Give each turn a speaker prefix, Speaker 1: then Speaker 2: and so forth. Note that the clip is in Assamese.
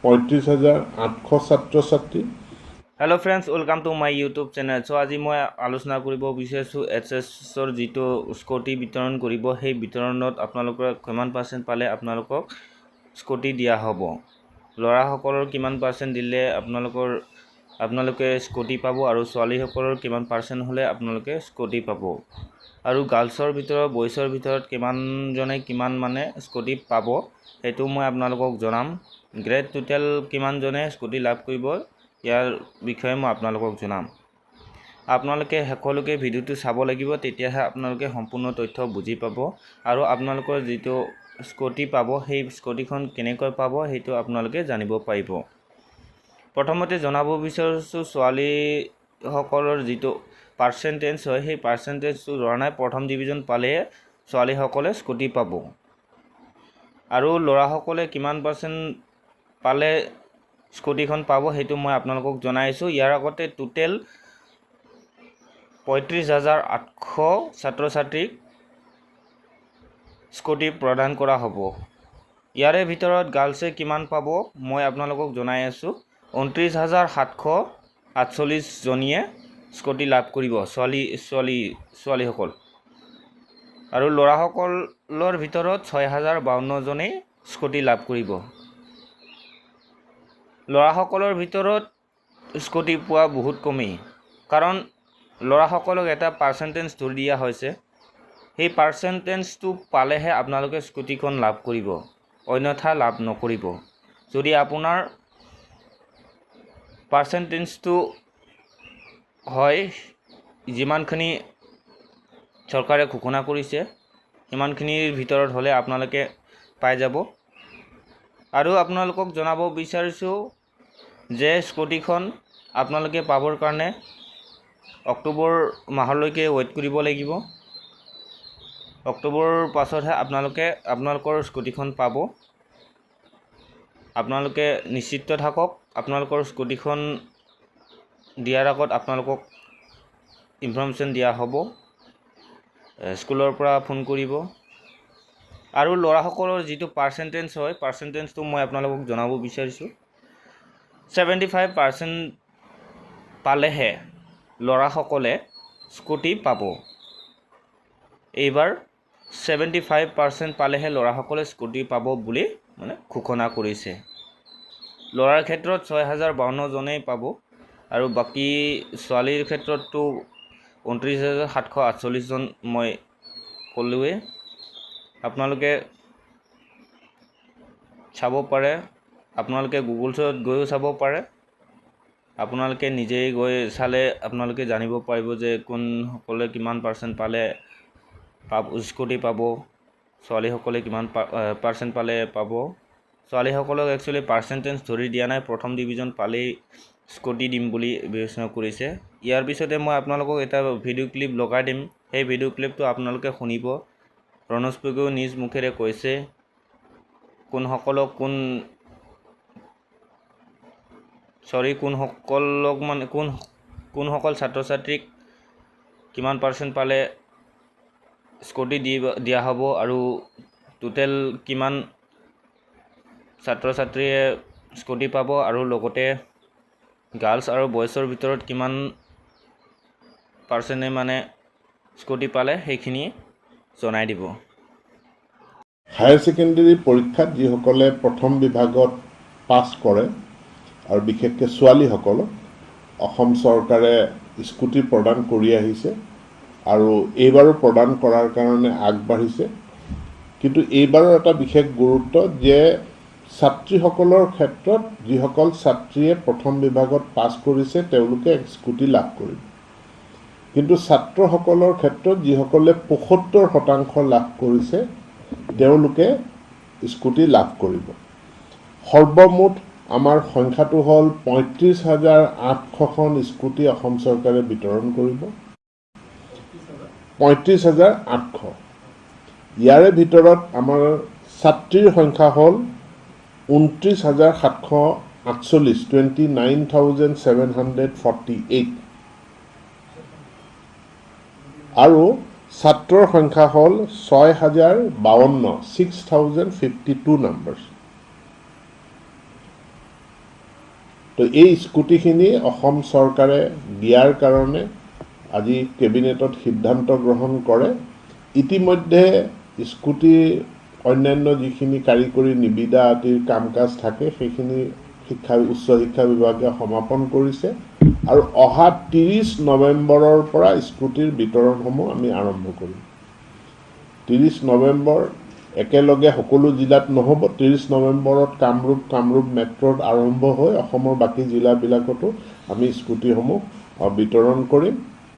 Speaker 1: 35,800 ছাত্ৰ-ছাত্ৰী।
Speaker 2: Hello' friends, welcome to my YouTube channel. চ' আজি মই আলোচনা কৰিব বিচাৰিছোঁ HSৰ যিটো স্কুটি বিতৰণ কৰিব, সেই বিতৰণত আপোনালোকৰ কিমান পাৰ্চেণ্ট পালে আপোনালোকক স্কুটি দিয়া হ'ব, ল'ৰাসকলৰ কিমান পাৰ্চেণ্ট দিলে আপোনালোকে স্কুটি পাব, আৰু ছোৱালীসকলৰ কিমান পাৰ্চেণ্ট হ'লে আপোনালোকে স্কুটি পাব, আৰু গাৰ্লছৰ ভিতৰত বইজৰ ভিতৰত কিমানজনে কিমান মানে স্কুটি পাব সেইটো মই আপোনালোকক জনাম। গ্ৰেড টোটেল কিমানজনে স্কুটি লাভ কৰিব ইয়াৰ বিষয়ে মই আপোনালোকক জনাম। আপোনালোকে সকলোকে ভিডিঅ'টো চাব লাগিব, তেতিয়াহে আপোনালোকে সম্পূৰ্ণ তথ্য বুজি পাব, আৰু আপোনালোকৰ যিটো স্কুটি পাব সেই স্কুটিখন কেনেকৈ পাব সেইটো আপোনালোকে জানিব পাৰিব। প্ৰথমতে জনাব বিচাৰিছোঁ, ছোৱালীসকলৰ যিটো পাৰ্চেণ্টেজ হয় সেই পাৰ্চেণ্টেজটো ধৰা নাই। প্ৰথম ডিভিজন পালে ছোৱালীসকলে স্কুটি পাব, আৰু ল'ৰাসকলে কিমান পাৰ্চেণ্ট পালে স্কুটিখন পাব সেইটো মই আপোনালোকক জনাইছোঁ। ইয়াৰ আগতে টোটেল 35,800 ছাত্ৰ ছাত্ৰীক স্কুটি প্ৰদান কৰা হ'ব। ইয়াৰে ভিতৰত গাৰ্লছে কিমান পাব মই আপোনালোকক জনাই আছোঁ। 29,748 জনীয়ে স্কুটি লাভ কৰিব, ছোৱালীসকল, আৰু ল'ৰাসকলৰ ভিতৰত 6,052 জনেই স্কুটি লাভ কৰিব। ল'ৰাসকলৰ ভিতৰত স্কুটি পোৱা বহুত কমেই, কাৰণ ল'ৰাসকলক এটা পাৰ্চেণ্টেজ ধৰি দিয়া হৈছে। সেই পাৰ্চেণ্টেজটো পালেহে আপোনালোকে স্কুটিখন লাভ কৰিব, অন্যথা লাভ নকৰিব। যদি আপোনাৰ পাৰ্চেণ্টেজটো হয় যিমানখিনি চৰকাৰে ঘোষণা কৰিছে সিমানখিনিৰ ভিতৰত হ'লে আপোনালোকে পাই যাব। আৰু আপোনালোকক জনাব বিচাৰিছোঁ যে স্কুটিখন আপোনালোকে পাবৰ কাৰণে অক্টোবৰ মাহলৈকে ৱেইট কৰিব লাগিব। অক্টোবৰৰ পাছতহে আপোনালোকৰ স্কুটিখন পাব। আপোনালোকে নিশ্চিত থাকক, আপোনালোকৰ স্কুটিখন দিয়াৰ আগত আপোনালোকক ইনফৰ্মেশ্যন দিয়া হ'ব, স্কুলৰ পৰা ফোন কৰিব। আৰু ল'ৰাসকলৰ যিটো পাৰ্চেণ্টেজ হয় পাৰ্চেণ্টেজটো মই আপোনালোকক জনাব বিচাৰিছোঁ। 75% পালেহে ল'ৰাসকলে স্কুটি পাব। এইবাৰ 75% পালেহে ল'ৰাসকলে স্কুটি পাব বুলি ঘোষণা কৰিছে। ল'ৰাৰ ক্ষেত্ৰত 6,052 জনেই পাব, আৰু বাকী ছোৱালীৰ ক্ষেত্ৰততো 29,748 জন মই ক'লোৱে। আপোনালোকে চাব পাৰে, আপোনালোকে গুগলত গৈও চাব পাৰে। আপোনালোকে নিজেই গৈ চালে আপোনালোকে জানিব পাৰিব যে কোনসকলে কিমান পাৰ্চেণ্ট পালে স্কুটি পাব, ছোৱালীসকলে কিমান পাৰ্চেণ্ট পালে পাব। ছোৱালীসকলক একচুৱেলি পাৰ্চেণ্টেজ ধৰি দিয়া নাই, প্ৰথম ডিভিজন পালেই স্কুটি দিম বুলি বিবেচনা কৰিছে। ইয়াৰ পিছতে মই আপোনালোকক এটা ভিডিঅ' ক্লিপ লগাই দিম, সেই ভিডিঅ' ক্লিপটো আপোনালোকে শুনিব। ৰণোজ পেগুৱে নিজ মুখেৰে কৈছে কোনসকল ছাত্ৰ ছাত্ৰীক কিমান পাৰ্চেণ্ট পালে স্কুটি দিয়া হ'ব, আৰু টোটেল কিমান ছাত্ৰ ছাত্ৰীয়ে স্কুটি পাব, আৰু লগতে গাৰ্লছ আৰু বইজৰ ভিতৰত কিমান পাৰ্চেণ্টে স্কুটি পালে সেইখিনি জনাই দিব।
Speaker 1: হায়াৰ ছেকেণ্ডেৰী পৰীক্ষাত যিসকলে প্ৰথম বিভাগত পাছ কৰে, আৰু বিশেষকৈ ছোৱালীসকলক অসম চৰকাৰে স্কুটি প্ৰদান কৰি আহিছে, আৰু এইবাৰো প্ৰদান কৰাৰ কাৰণে আগবাঢ়িছে। কিন্তু এইবাৰৰ এটা বিশেষ গুৰুত্ব যে ছাত্ৰীসকলৰ ক্ষেত্ৰত যিসকল ছাত্ৰীয়ে প্ৰথম বিভাগত পাছ কৰিছে তেওঁলোকে স্কুটি লাভ কৰিব, কিন্তু ছাত্ৰসকলৰ ক্ষেত্ৰত যিসকলে 75% লাভ কৰিছে তেওঁলোকে স্কুটি লাভ কৰিব। সৰ্বমুঠ আমাৰ সংখ্যাটো হ'ল 35,800খন স্কুটি অসম চৰকাৰে বিতৰণ কৰিব। 35,800। ইয়াৰে ভিতৰত আমাৰ ছাত্ৰীৰ সংখ্যা হ'ল 29,748, 29,748, আৰু ছাত্ৰৰ সংখ্যা হ'ল 6,052, 6,052 নাম্বাৰ। তো এই স্কুটিখিনি অসম চৰকাৰে দিয়াৰ কাৰণে আজি কেবিনেটত সিদ্ধান্ত গ্ৰহণ কৰে। ইতিমধ্যে স্কুটি অন্যান্য যিখিনি কাৰিকৰী নিবিদা আদিৰ কাম কাজ থাকে সেইখিনি উচ্চ শিক্ষা বিভাগে সমাপন কৰিছে আৰু অহা 30 নৱেম্বৰৰ পৰা স্কুটিৰ বিতৰণসমূহ আমি আৰম্ভ কৰিম। 30 নৱেম্বৰ একেলগে সকলো জিলাত নহ'ব। 30 নৱেম্বৰত কামৰূপ মেট্ৰত আৰম্ভ হৈ অসমৰ বাকী জিলাবিলাকতো আমি স্কুটিসমূহ বিতৰণ কৰিম।